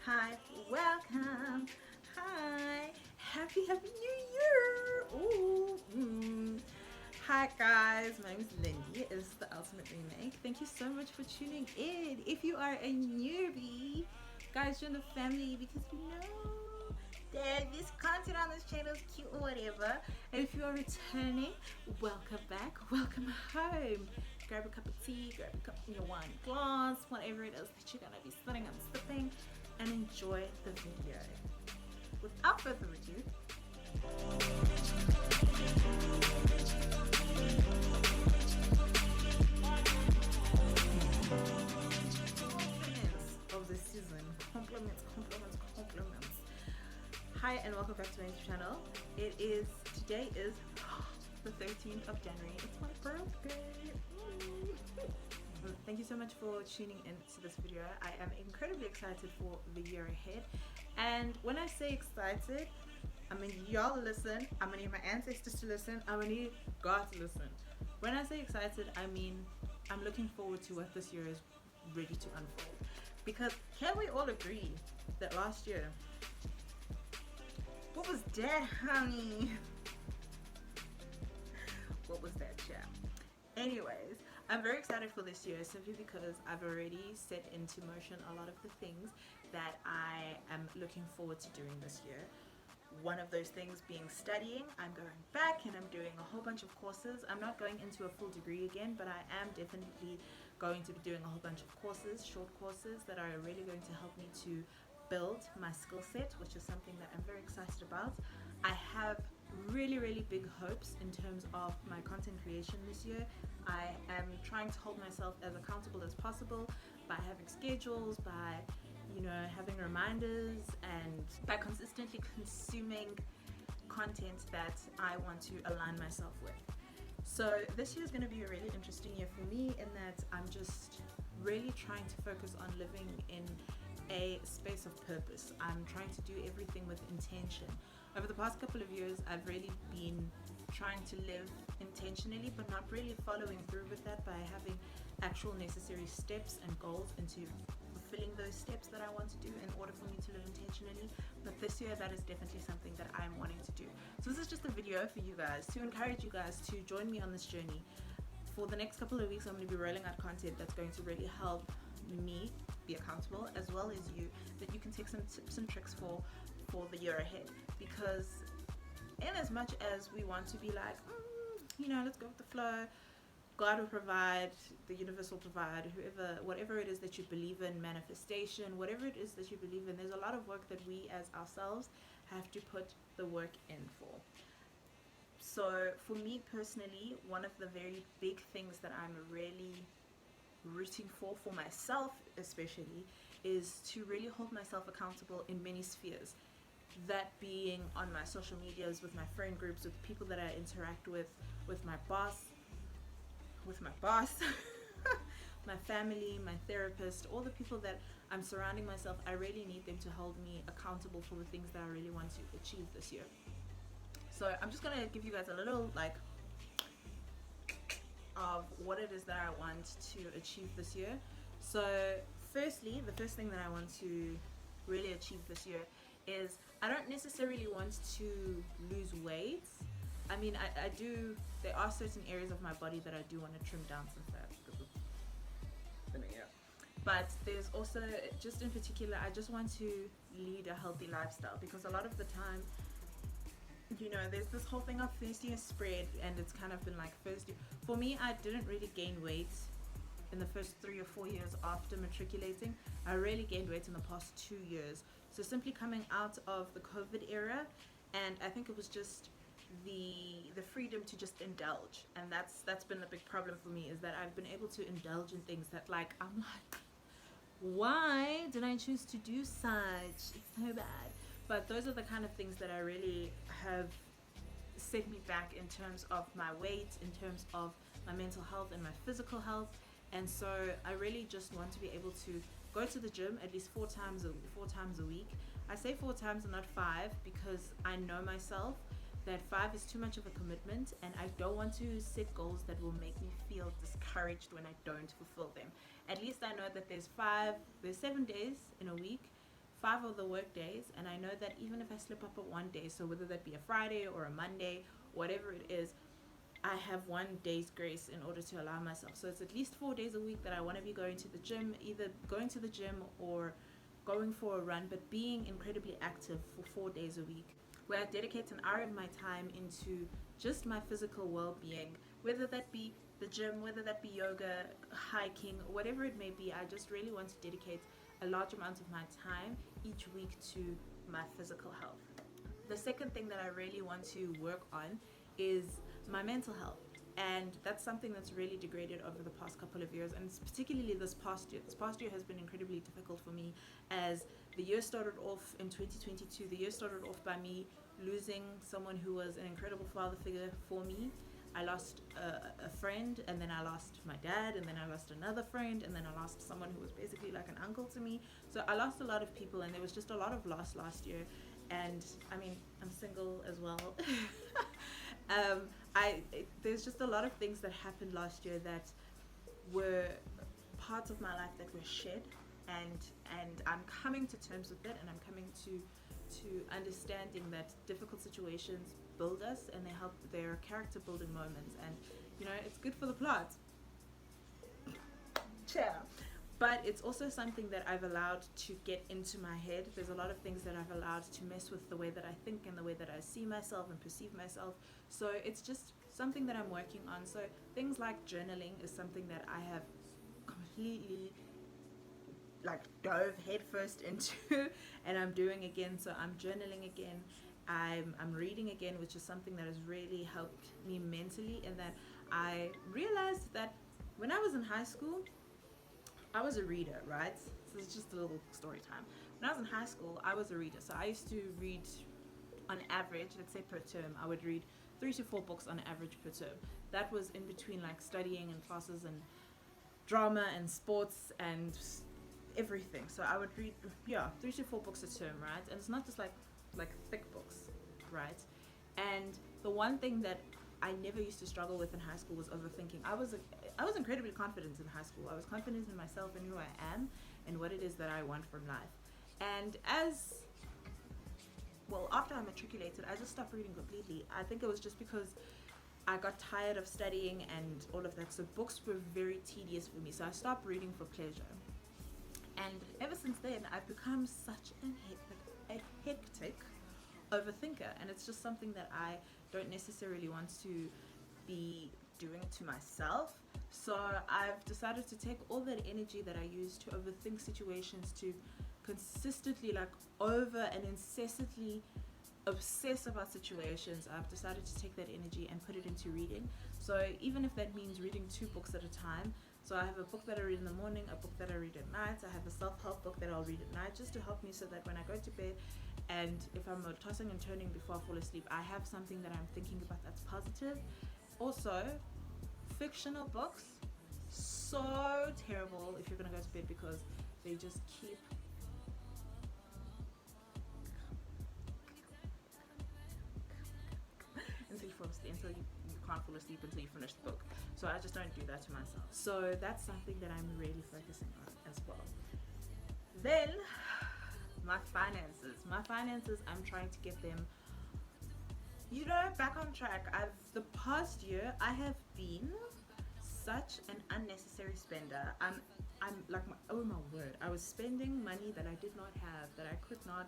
hi, welcome, hi, happy New Year. Ooh, Hi guys, my name is Lindy. It's the Ultimate Remake. Thank you so much for tuning in. If you are a newbie, guys, join the family because you know that this content on this channel is cute or whatever. And if you are returning, welcome back, welcome home. Grab a cup of tea, grab a cup of your wine glass, whatever it is that you're gonna be sitting and sipping, and enjoy the video. Without further ado, compliments of the season. Compliments. Hi and welcome back to my YouTube channel. Today is the 13th of January. It's my birthday. Thank you so much for tuning into this video. I am incredibly excited for the year ahead. And when I say excited, I mean y'all listen. I'm gonna need my ancestors to listen. I'm gonna need God to listen. When I say excited, I mean I'm looking forward to what this year is ready to unfold. Because can we all agree that last year, what was that, honey? What was that, chat? Anyways, I'm very excited for this year simply because I've already set into motion a lot of the things that I am looking forward to doing this year. One of those things being studying. I'm going back and I'm doing a whole bunch of courses. I'm not going into a full degree again, but I am definitely going to be doing a whole bunch of courses, short courses that are really going to help me to build my skill set, which is something that I'm very excited about. I have really big hopes in terms of my content creation this year. I am trying to hold myself as accountable as possible by having schedules, by having reminders, and by consistently consuming content that I want to align myself with. So this year is going to be a really interesting year for me in that I'm just really trying to focus on living in a space of purpose. I'm trying to do everything with intention. Over the past couple of years, I've really been trying to live intentionally, but not really following through with that by having actual necessary steps and goals into fulfilling those steps that I want to do in order for me to live intentionally. But this year, that is definitely something that I'm wanting to do. So this is just a video for you guys to encourage you guys to join me on this journey. For the next couple of weeks, I'm going to be rolling out content that's going to really help me be accountable, as well as you, that you can take some tips and tricks for the year ahead. Because in as much as we want to be like, let's go with the flow, God will provide, the universe will provide, whatever it is that you believe in, manifestation, whatever it is that you believe in, there's a lot of work that we as ourselves have to put the work in for. So for me personally, one of the very big things that I'm really rooting for myself especially, is to really hold myself accountable in many spheres. That being on my social medias, with my friend groups, with people that I interact with my boss, my family, my therapist, all the people that I'm surrounding myself. I really need them to hold me accountable for the things that I really want to achieve this year. So I'm just gonna give you guys a little of what it is that I want to achieve this year. So firstly, the first thing that I want to really achieve this year is I don't necessarily want to lose weight. I mean, I do, there are certain areas of my body that I do want to trim down some fat because of but there's also, just in particular, I just want to lead a healthy lifestyle, because a lot of the time, there's this whole thing of first year spread, and it's kind of been like first year. For me, I didn't really gain weight in the first 3 or 4 years after matriculating. I really gained weight in the past 2 years. So simply coming out of the COVID era, and I think it was just the freedom to just indulge, and that's been a big problem for me, is that I've been able to indulge in things that I'm like, why did I choose to do such? It's so bad. But those are the kind of things that I really have set me back in terms of my weight, in terms of my mental health and my physical health. And so I really just want to be able to go to the gym at least 4 times a week. I say 4 times and not 5 because I know myself that 5 is too much of a commitment, and I don't want to set goals that will make me feel discouraged when I don't fulfill them. At least I know that there's 7 days in a week, 5 of the work days, and I know that even if I slip up at one day, so whether that be a Friday or a Monday, whatever it is, I have one day's grace in order to allow myself. So it's at least 4 days a week that I want to be going to the gym, either going to the gym or going for a run, but being incredibly active for 4 days a week, where I dedicate an hour of my time into just my physical well being, whether that be the gym, whether that be yoga, hiking, whatever it may be. I just really want to dedicate a large amount of my time each week to my physical health. The second thing that I really want to work on is my mental health. And that's something that's really degraded over the past couple of years, and particularly this past year. This past year has been incredibly difficult for me, as the year started off in 2022. The year started off by me losing someone who was an incredible father figure for me. I lost a friend, and then I lost my dad, and then I lost another friend, and then I lost someone who was basically like an uncle to me. So I lost a lot of people, and there was just a lot of loss last year. And I mean, I'm single as well. There's just a lot of things that happened last year that were parts of my life that were shed, and I'm coming to terms with it, and I'm coming to understanding that difficult situations build us, and they're character building moments, and it's good for the plot. Yeah. But it's also something that I've allowed to get into my head. There's a lot of things that I've allowed to mess with the way that I think and the way that I see myself and perceive myself. So it's just something that I'm working on. So things like journaling is something that I have completely dove headfirst into and I'm doing again. So I'm journaling again. I'm reading again, which is something that has really helped me mentally, and that I realized that when I was in high school, I was a reader, right? So it's just a little story time. When I was in high school, I was a reader. So I used to read, on average, let's say per term, I would read 3 to 4 books on average per term. That was in between studying and classes and drama and sports and everything. So I would read, 3 to 4 books a term, right? And it's not just like thick books, right? And the one thing that I never used to struggle with in high school was overthinking. I was incredibly confident in high school. I was confident in myself and who I am and what it is that I want from life. And after I matriculated, I just stopped reading completely. I think it was just because I got tired of studying and all of that. So books were very tedious for me. So I stopped reading for pleasure. And ever since then, I've become such a hectic overthinker. And it's just something that I don't necessarily want to be doing to myself. So I've decided to take all that energy that I use to overthink situations, to consistently over and incessantly obsess about situations. I've decided to take that energy and put it into reading. So even if that means reading 2 books at a time, so I have a book that I read in the morning, a book that I read at night. I have a self-help book that I'll read at night, just to help me so that when I go to bed, and if I'm tossing and turning before I fall asleep, I have something that I'm thinking about that's positive. Also, fictional books, so terrible if you're gonna go to bed, because they just keep until you fall asleep, until you can't fall asleep until you finish the book. So I just don't do that to myself. So that's something that I'm really focusing on as well. Then my finances, I'm trying to get them back on track. The past year I have been such an unnecessary spender. I'm oh my word, I was spending money that I did not have, that I could not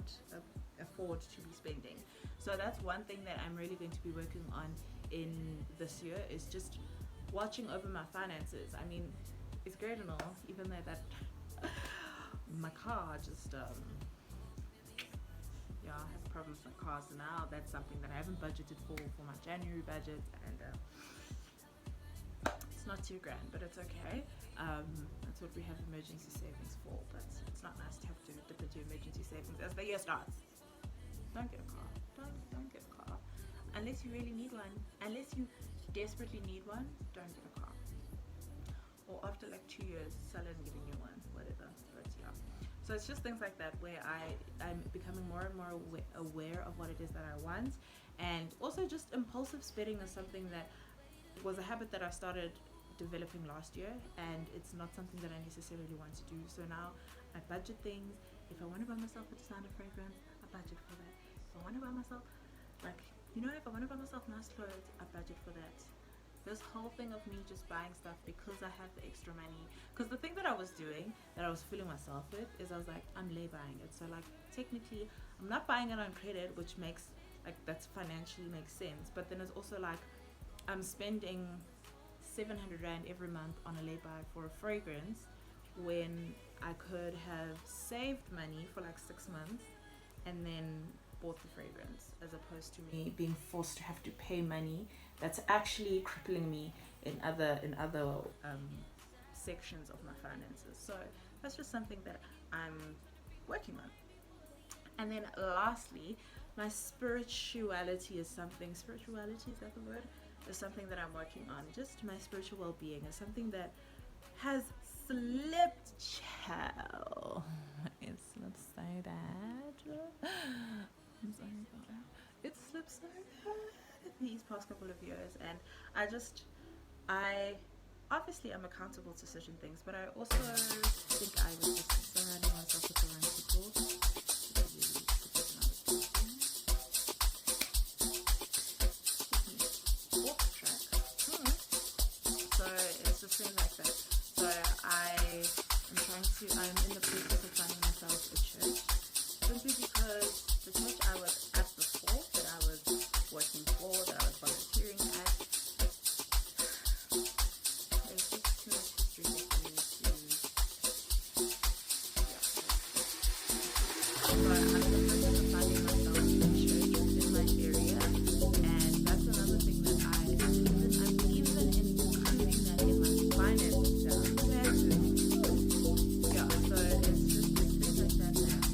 afford to be spending. So that's one thing that I'm really going to be working on in this year, is just watching over my finances. I mean, it's great and all, even though that my car just has problems with cars now. That's something that I haven't budgeted for my January budget, and it's not too grand, but it's okay. That's what we have emergency savings for, but it's not nice to have to dip into emergency savings as the year starts. Don't get a car. Don't get a car. Unless you really need one. Unless you desperately need one, don't get a car. Or after 2 years, sell it and give a new one, whatever. But yeah. So it's just things like that where I'm becoming more and more aware of what it is that I want. And also just impulsive spending is something that was a habit that I started developing last year, and it's not something that I necessarily want to do. So now I budget things, If I want to buy myself a designer fragrance, I budget for that. If I want to buy myself, like, if I want to buy myself nice clothes, I budget for that. This whole thing of me just buying stuff because I have the extra money. Because the thing that I was doing, that I was fooling myself with, is I was like, I'm lay buying it. So, like, technically, I'm not buying it on credit, which makes, like, that's financially makes sense. But then it's also like, I'm spending 700 Rand every month on a lay buy for a fragrance when I could have saved money for like 6 months and then bought the fragrance, as opposed to me being forced to have to pay money that's actually crippling me in other sections of my finances. So that's just something that I'm working on. And then lastly, my spirituality, is that the word? Is something that I'm working on. Just my spiritual well-being is something that has slipped, child. It slipped so bad. I'm sorry about that. It slipped so bad these past couple of years, and I obviously I'm accountable to certain things, but I also think I was just surrounding myself with the wrong people. So it's just things like that. So I'm in the process of finding myself a church, simply because the church I was at before, that I was working for, that I was volunteering at, there's just too much history for me to, so I'm in the process of finding myself a church in my area, and that's another thing that I'm even including that in my finances now. Yeah, so it's just things like that that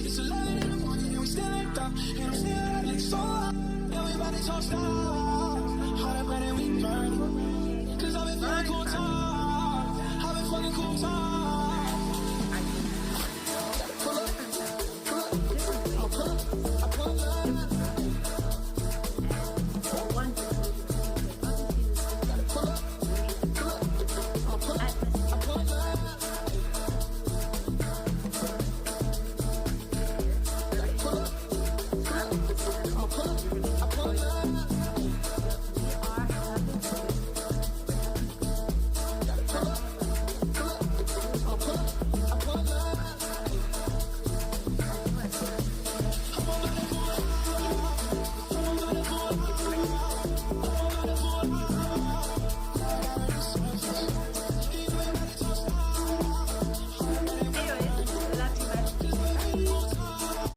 It's 11 in the morning and I'm still like so. Everybody talks now.